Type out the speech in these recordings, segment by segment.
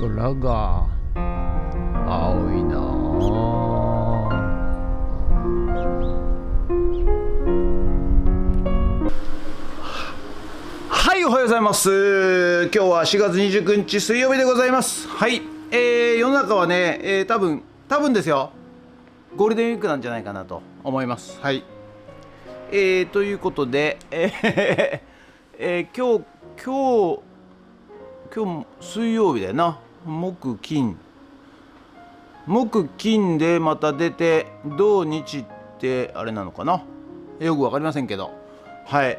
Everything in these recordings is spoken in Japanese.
空が青いなあ。はい、おはようございます。今日は4月29日水曜日でございます。はい、世の中はね、多分ですよ、ゴールデンウィークなんじゃないかなと思います。はい、ということで、今日水曜日だよな。木金でまた出て、土日ってあれなのかな、よくわかりませんけど、はい、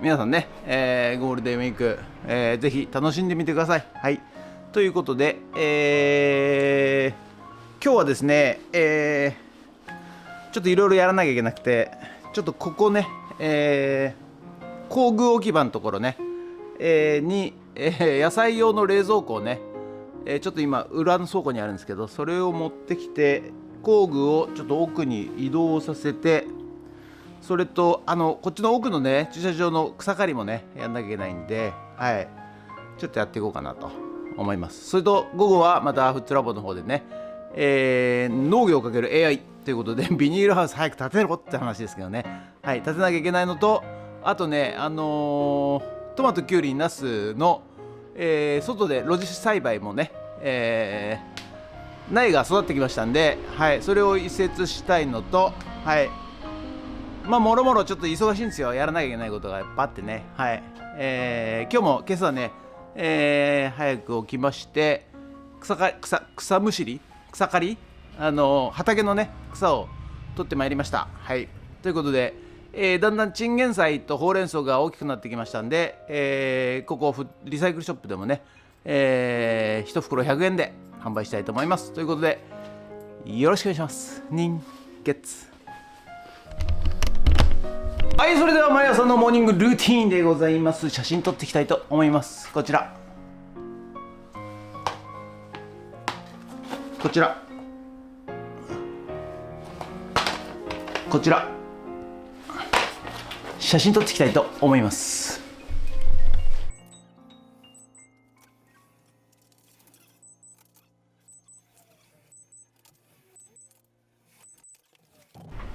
皆さんね、ゴールデンウィーク、ぜひ楽しんでみてください。はい、ということで、今日はですね、ちょっといろいろやらなきゃいけなくて、ちょっとここね、工具置き場のところね、に、野菜用の冷蔵庫をね、ちょっと今裏の倉庫にあるんですけど、それを持ってきて工具をちょっと奥に移動させて、それとこっちの奥のね駐車場の草刈りもねやんなきゃいけないんで、はい、ちょっとやっていこうかなと思います。それと午後はまたフットラボの方でね、農業をかける AI ということでビニールハウス早く建てろって話ですけどね、はい、建てなきゃいけないのと、あとねトマト、キュウリ、ナスの、外で露地栽培もね、苗が育ってきましたんで、はい、それを移設したいのと、はい、まあもろもろちょっと忙しいんですよ。やらなきゃいけないことがやっぱあってね、はい、今朝ね、早く起きまして、草むしり、草刈り、畑のね草を取ってまいりました。はい、ということで、だんだんチンゲン菜とほうれん草が大きくなってきましたんで、ここリサイクルショップでもね、1袋100円で販売したいと思います。ということでよろしくお願いします。人月。はい、それでは毎朝のモーニングルーティーンでございます。写真撮っていきたいと思います。こちら写真撮っていきたいと思います。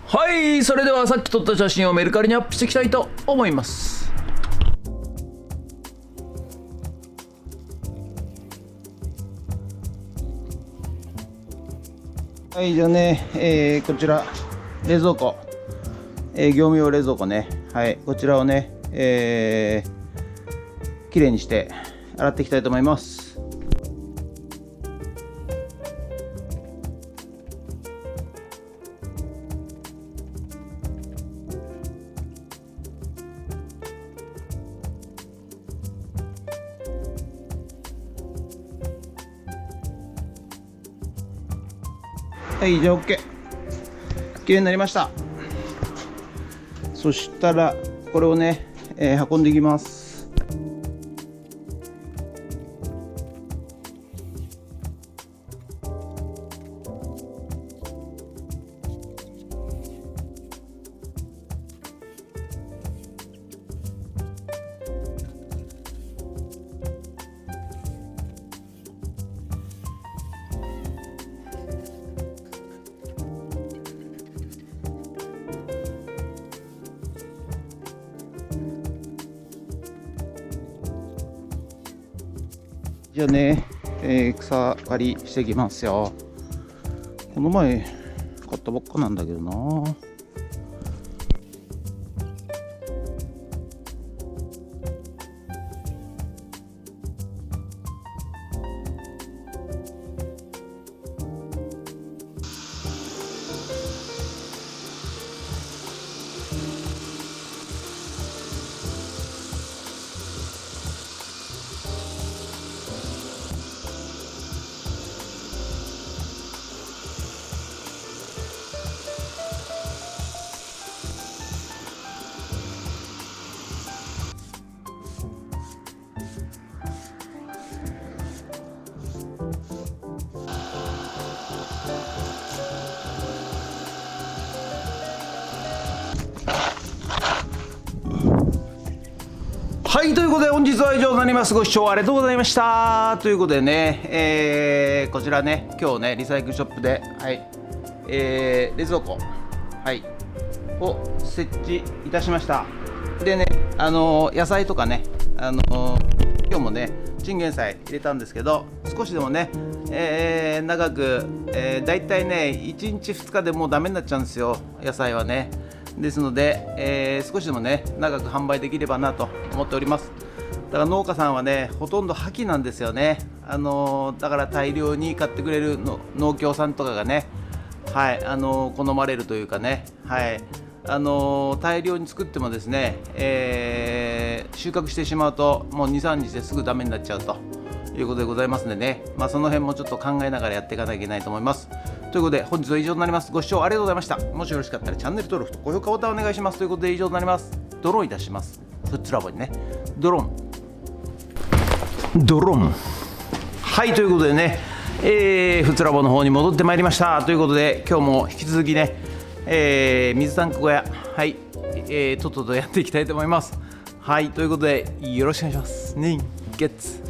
はい、それではさっき撮った写真をメルカリにアップしていきたいと思います。はい、じゃあね、こちら冷蔵庫、業務用冷蔵庫ね、はい、こちらをね、きれいにして洗っていきたいと思います。はい、じゃあ OK、 きれいになりました。そしたらこれをね、運んでいきます。じゃあね、草刈りしていきますよ。この前買ったばっかなんだけどな。はいということで本日は以上になります。ご視聴ありがとうございましたということでね、こちらね今日ねリサイクルショップで冷蔵庫を設置いたしました。でね野菜とかね今日もねチンゲン菜入れたんですけど、少しでもね、長く、だいたいね1日2日でもうダメになっちゃうんですよ、野菜はね。ですので、少しでもね長く販売できればなと思っております。だから農家さんはねほとんど破棄なんですよね。だから大量に買ってくれるの農協さんとかがね好まれるというかね大量に作ってもですね、収穫してしまうともう 2,3 日ですぐダメになっちゃうということでございますのでね、その辺もちょっと考えながらやっていかなきゃいけないと思います。ということで本日は以上になります。ご視聴ありがとうございました。もしよろしかったらチャンネル登録と高評価ボタンお願いします。ということで以上になります。ドローンいたします。フッツラボにねドローンはいということでね、フッツラボの方に戻ってまいりましたということで、今日も引き続きね、水タンク小屋とっととやっていきたいと思います。ということでよろしくお願いします。年月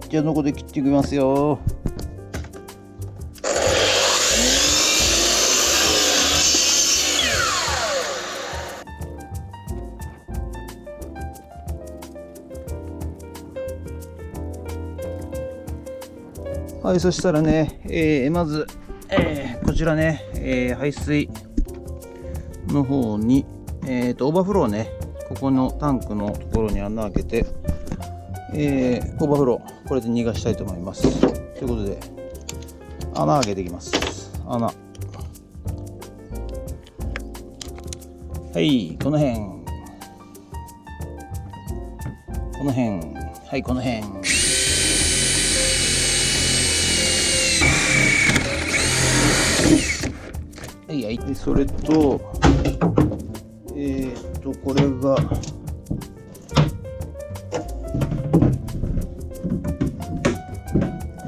じゃあノコで切っていきますよ。そしたらね、まず、こちらね、排水の方に、オーバーフローね、ここのタンクのところに穴開けて、オーバーフローこれで逃がしたいと思います。ということで穴開けていきます。この辺この辺それとこれが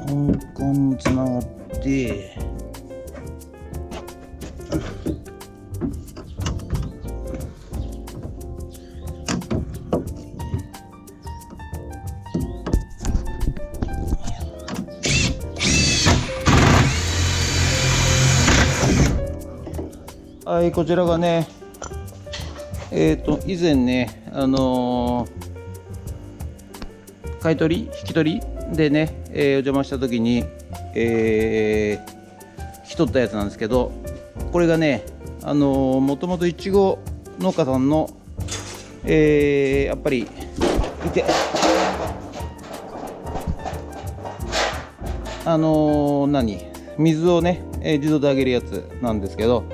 ここにつながってこちらがね以前ね買い取り引き取りでね、お邪魔した時に引き取ったやつなんですけど、これがねもともといちご農家さんのやっぱり水をね、自動であげるやつなんですけど、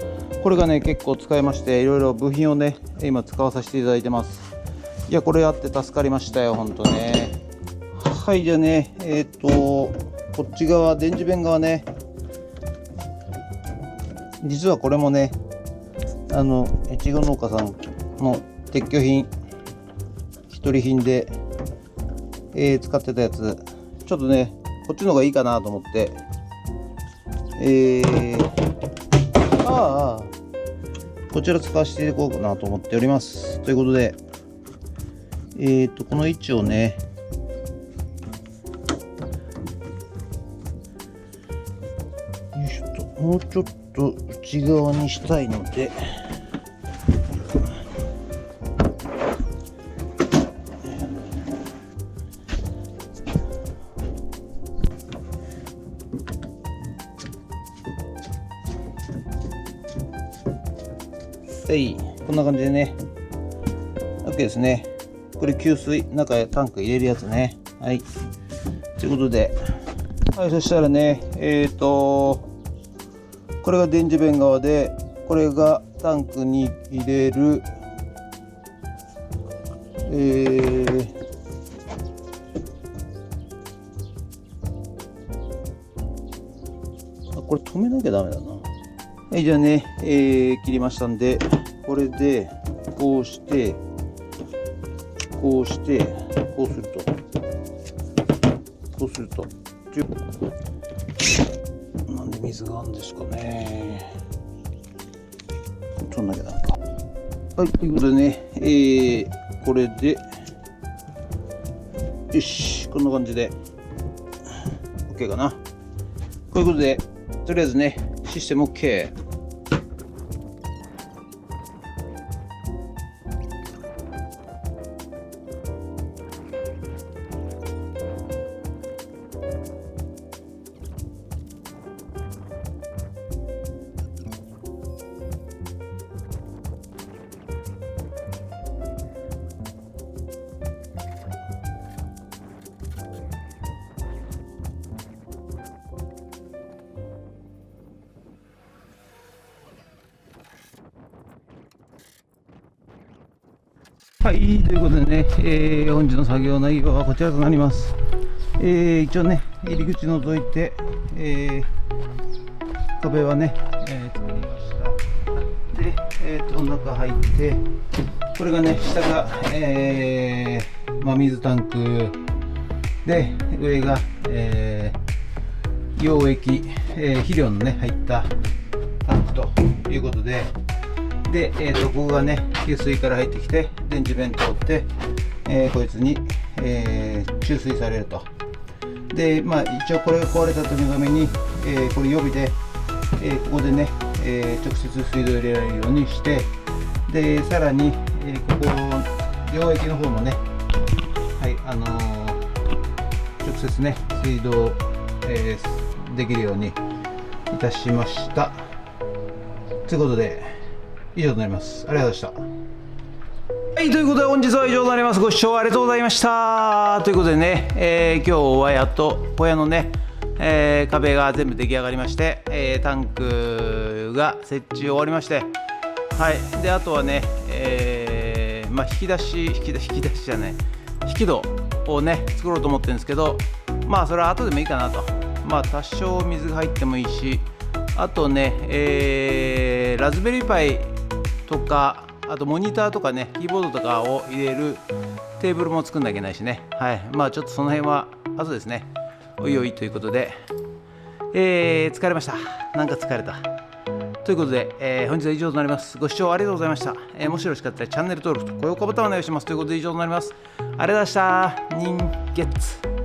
これがね結構使えまして、いろいろ部品をね今使わさせていただいてます。いやこれあって助かりましたよほんとね。じゃあねこっち側電磁弁側ね、実はこれもねいちご農家さんの撤去品一人品で、使ってたやつ、ちょっとねこっちの方がいいかなと思ってこちら使わせていこうかなと思っております。ということでこの位置をねもうちょっと内側にしたいので、はい、こんな感じでね OK ですね。これ給水、中へタンク入れるやつね。はい、ということで、はい、そしたらねこれが電磁弁側で、これがタンクに入れるこれ止めなきゃダメだな。はい、じゃあね、切りましたんで、これでこうしてこうしてこうすると、こうすると、なんで水があるんですかね。取んなきゃダメか。はい、ということでね、これでよし、こんな感じで OK かな。こういうことで、とりあえずね、システム OK。はい、ということでね、本日の作業内容はこちらとなります。一応ね、入り口覗いて、壁はね、作りました。で、中入って、これがね、下が、真水タンクで、上が、溶液、肥料のね、入ったタンクということで、で、ここがね、給水から入ってきて、電磁弁通って、こいつに、注水されると。で、まあ、一応これが壊れた時のために、これ予備で、ここでね、直接水道を入れられるようにして、で、さらに、ここ、溶液の方もね、はい、直接ね、水道、できるようにいたしました。ということで、以上となります。ありがとうございました。はい、ということで本日は以上となります。ご視聴ありがとうございました。ということでね、今日はやっと小屋のね、壁が全部出来上がりまして、タンクが設置終わりまして、はい、であとはね、まあ、引き出しじゃない、引き戸をね作ろうと思ってるんですけど、まあそれは後でもいいかなと。まあ多少水が入ってもいいし、あとね、ラズベリーパイとか、あとモニターとかね、キーボードとかを入れるテーブルも作んなきゃいけないしね。はい、まあちょっとその辺は後ですね。おいおいということで、疲れました。なんか疲れた。ということで、本日は以上となります。ご視聴ありがとうございました。もしよろしかったらチャンネル登録と高評価ボタンをお願いします。ということで以上となります。ありがとうございました。人月。